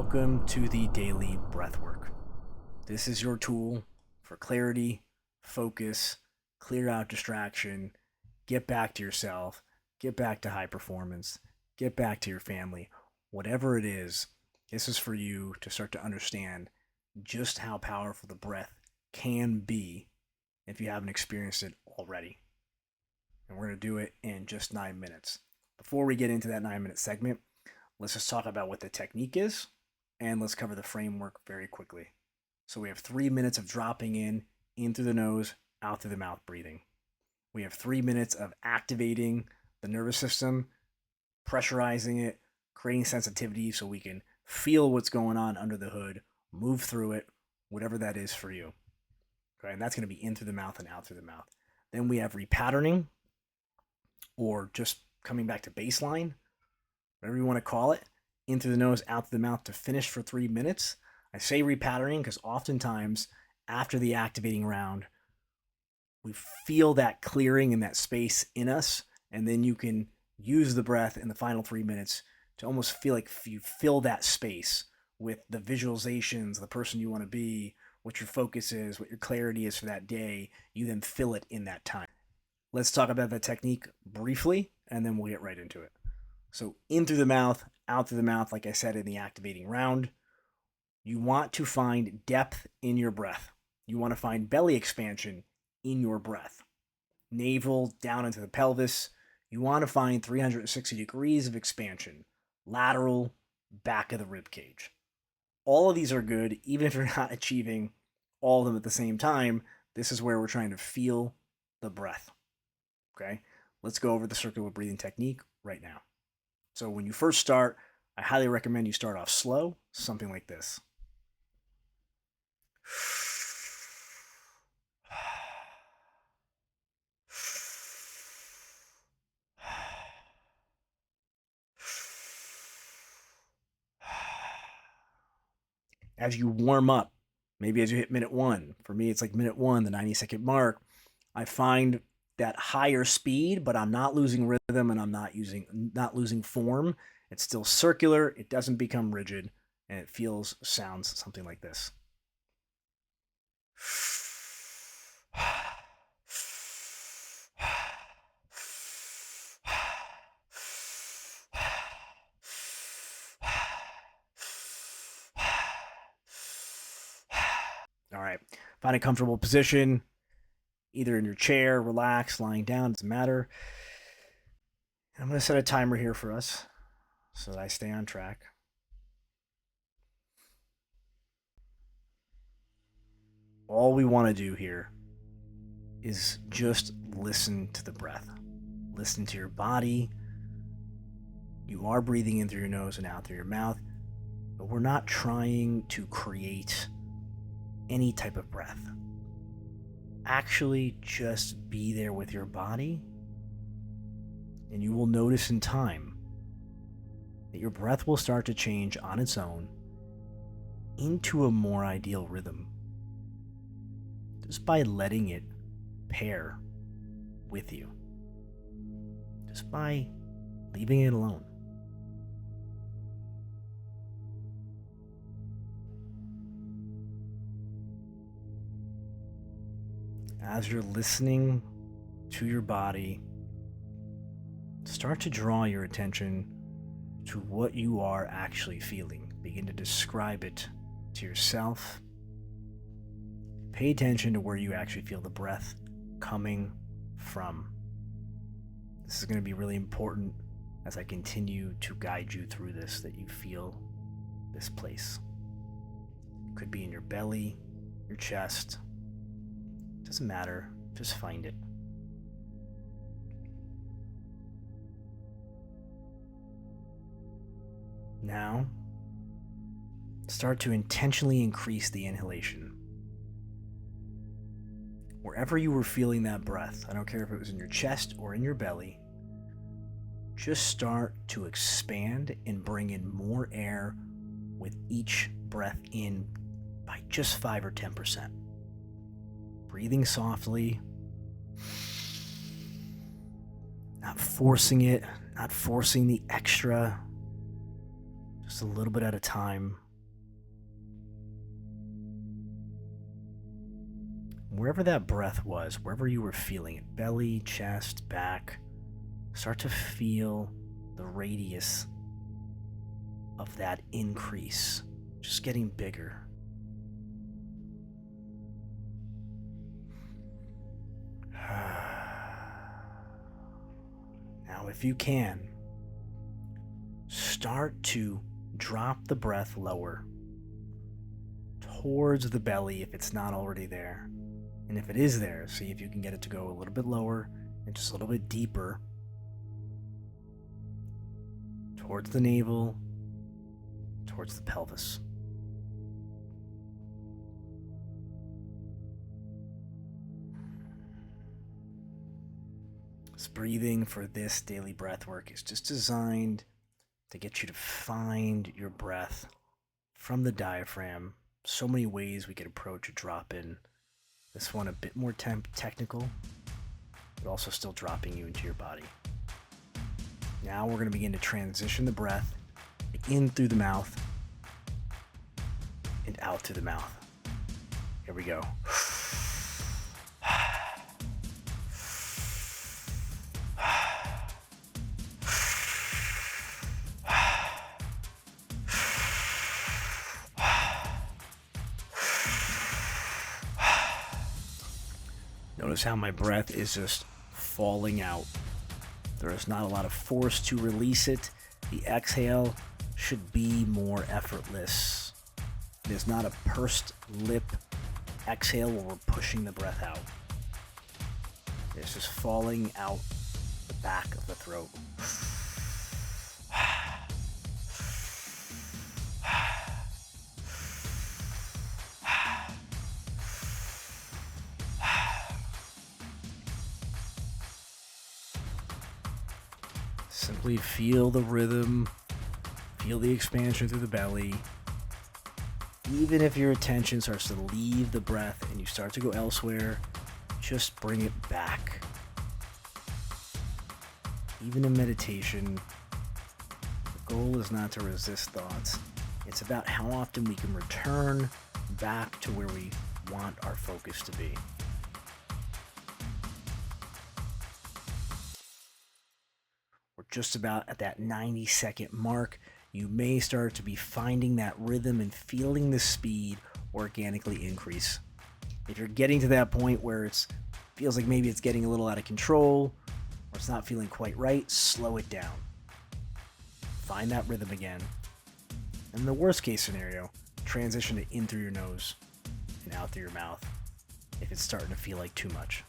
welcome to the daily breathwork. This is your tool for clarity, focus, clear out distraction, get back to yourself, get back to high performance, get back to your family. Whatever it is, this is for you to start to understand just how powerful the breath can be if you haven't experienced it already. And we're going to do it in just 9 minutes. Before we get into that 9 minute segment, let's just talk about what the technique is, and let's cover the framework very quickly. So we have 3 minutes of dropping in through the nose, out through the mouth breathing. We have 3 minutes of activating the nervous system, pressurizing it, creating sensitivity so we can feel what's going on under the hood, move through it, whatever that is for you. Okay, and that's going to be in through the mouth and out through the mouth. Then we have repatterning, or just coming back to baseline, whatever you want to call it, in through the nose, out through the mouth to finish for 3 minutes. I say repatterning because oftentimes after the activating round, we feel that clearing and that space in us, and then you can use the breath in the final 3 minutes to almost feel like you fill that space with the visualizations, the person you want to be, what your focus is, what your clarity is for that day. You then fill it in that time. Let's talk about the technique briefly, and then we'll get right into it. So in through the mouth, out through the mouth, like I said in the activating round, you want to find depth in your breath. You want to find belly expansion in your breath. Navel down into the pelvis. You want to find 360 degrees of expansion. Lateral, back of the rib cage. All of these are good, even if you're not achieving all of them at the same time. This is where we're trying to feel the breath. Okay, let's go over the circular breathing technique right now. So when you first start, I highly recommend you start off slow, something like this. As you warm up, maybe as you hit minute one, for me it's like minute one, the 90-second mark, I find that higher speed, but I'm not losing rhythm and I'm not losing form. It's still circular, it doesn't become rigid, and it sounds something like this. All right, find a comfortable position, either in your chair, relax, lying down, doesn't matter. I'm going to set a timer here for us so that I stay on track. All we want to do here is just listen to the breath. Listen to your body. You are breathing in through your nose and out through your mouth, but we're not trying to create any type of breath. Actually, just be there with your body, and you will notice in time that your breath will start to change on its own into a more ideal rhythm, just by letting it pair with you, just by leaving it alone. As you're listening to your body, start to draw your attention to what you are actually feeling. Begin to describe it to yourself. Pay attention to where you actually feel the breath coming from. This is going to be really important as I continue to guide you through this, that you feel this place. It could be in your belly, your chest. Doesn't matter, just find it. Now, start to intentionally increase the inhalation. Wherever you were feeling that breath, I don't care if it was in your chest or in your belly, just start to expand and bring in more air with each breath in by just 5 or 10%. Breathing softly, not forcing it, not forcing the extra, just a little bit at a time. wherever that breath was, wherever you were feeling it, belly, chest, back, start to feel the radius of that increase just getting bigger. Now, if you can, start to drop the breath lower towards the belly if it's not already there. And if it is there, see if you can get it to go a little bit lower and just a little bit deeper towards the navel, towards the pelvis. This breathing for this daily breath work is just designed to get you to find your breath from the diaphragm. So many ways we could approach a drop in. This one a bit more technical, but also still dropping you into your body. Now we're going to begin to transition the breath in through the mouth and out through the mouth. Here we go. Notice how my breath is just falling out. There is not a lot of force to release it. The exhale should be more effortless. It is not a pursed lip exhale where we're pushing the breath out. It's just falling out the back of the throat. Simply feel the rhythm, feel the expansion through the belly. Even if your attention starts to leave the breath and you start to go elsewhere, just bring it back. Even in meditation, the goal is not to resist thoughts. It's about how often we can return back to where we want our focus to be. We're just about at that 90-second mark. You may start to be finding that rhythm and feeling the speed organically increase. If you're getting to that point where it feels like maybe it's getting a little out of control or it's not feeling quite right, slow it down. Find that rhythm again. And in the worst case scenario, transition it in through your nose and out through your mouth if it's starting to feel like too much.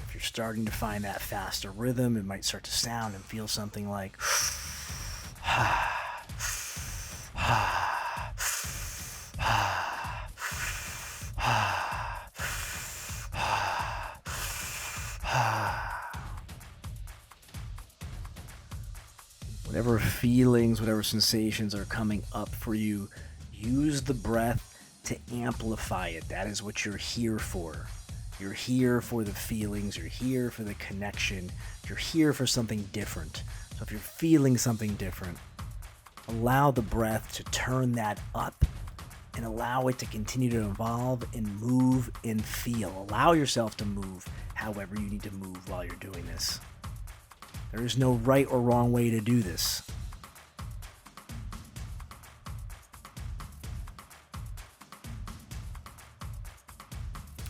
If you're starting to find that faster rhythm, it might start to sound and feel something like whatever feelings, whatever sensations are coming up for you, use the breath to amplify it. That is what you're here for. You're here for the feelings, you're here for the connection, you're here for something different. So if you're feeling something different, allow the breath to turn that up and allow it to continue to evolve and move and feel. Allow yourself to move however you need to move while you're doing this. There is no right or wrong way to do this.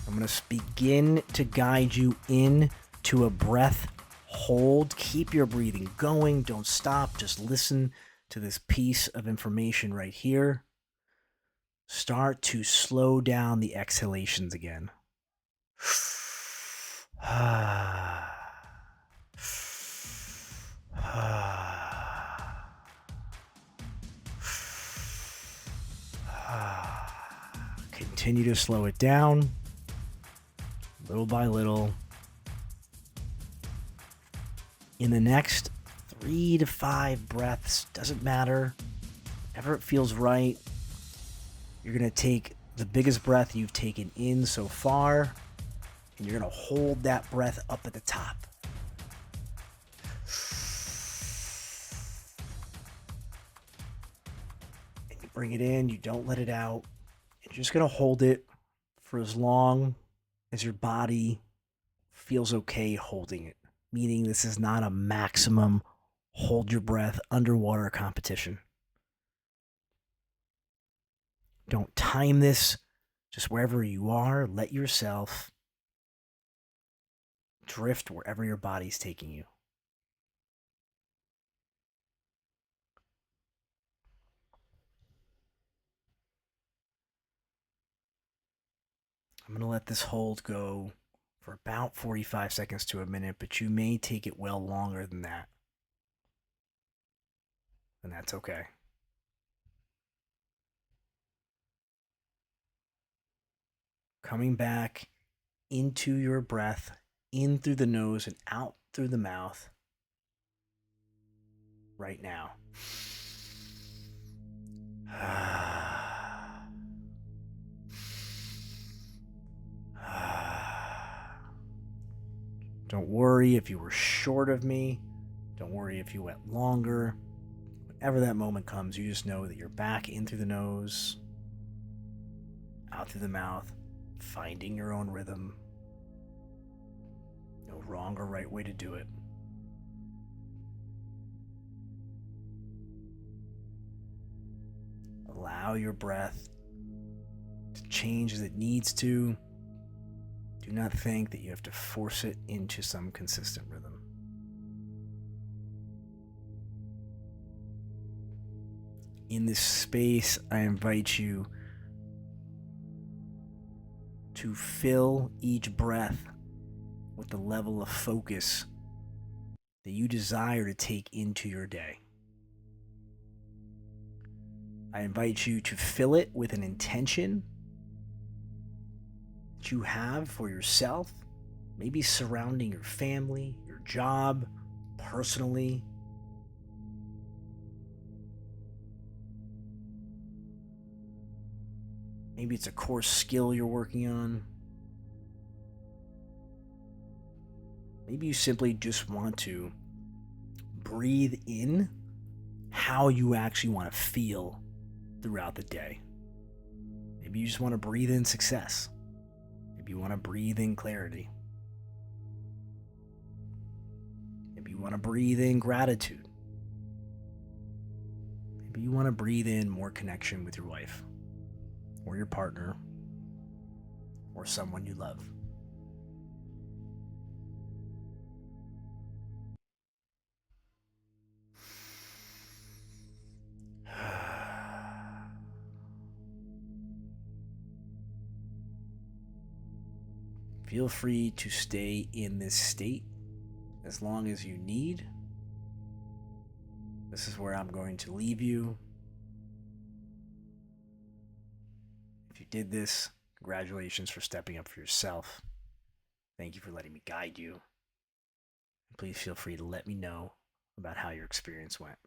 I'm going to begin to guide you in to a breath hold. Keep your breathing going. Don't stop. Just listen to this piece of information right here. Start to slow down the exhalations again. Continue to slow it down, little by little. In the next 3 to 5 breaths, doesn't matter, whenever it feels right, you're going to take the biggest breath you've taken in so far, and you're going to hold that breath up at the top. And you bring it in, you don't let it out. You're just going to hold it for as long as your body feels okay holding it, meaning this is not a maximum hold your breath underwater competition. Don't time this. Just wherever you are, let yourself drift wherever your body's taking you. I'm going to let this hold go for about 45 seconds to a minute, but you may take it well longer than that. And that's okay. Coming back into your breath, in through the nose and out through the mouth right now. Don't worry if you were short of me. Don't worry if you went longer. Whenever that moment comes, you just know that you're back in through the nose, out through the mouth, finding your own rhythm. No wrong or right way to do it. Allow your breath to change as it needs to. Do not think that you have to force it into some consistent rhythm. In this space, I invite you to fill each breath with the level of focus that you desire to take into your day. I invite you to fill it with an intention that you have for yourself, maybe surrounding your family, your job, personally. Maybe it's a core skill you're working on. Maybe you simply just want to breathe in how you actually want to feel throughout the day. Maybe you just want to breathe in success. Maybe you want to breathe in clarity. Maybe you want to breathe in gratitude. Maybe you want to breathe in more connection with your wife, or your partner, or someone you love. Feel free to stay in this state as long as you need. This is where I'm going to leave you. If you did this, congratulations for stepping up for yourself. Thank you for letting me guide you. Please feel free to let me know about how your experience went.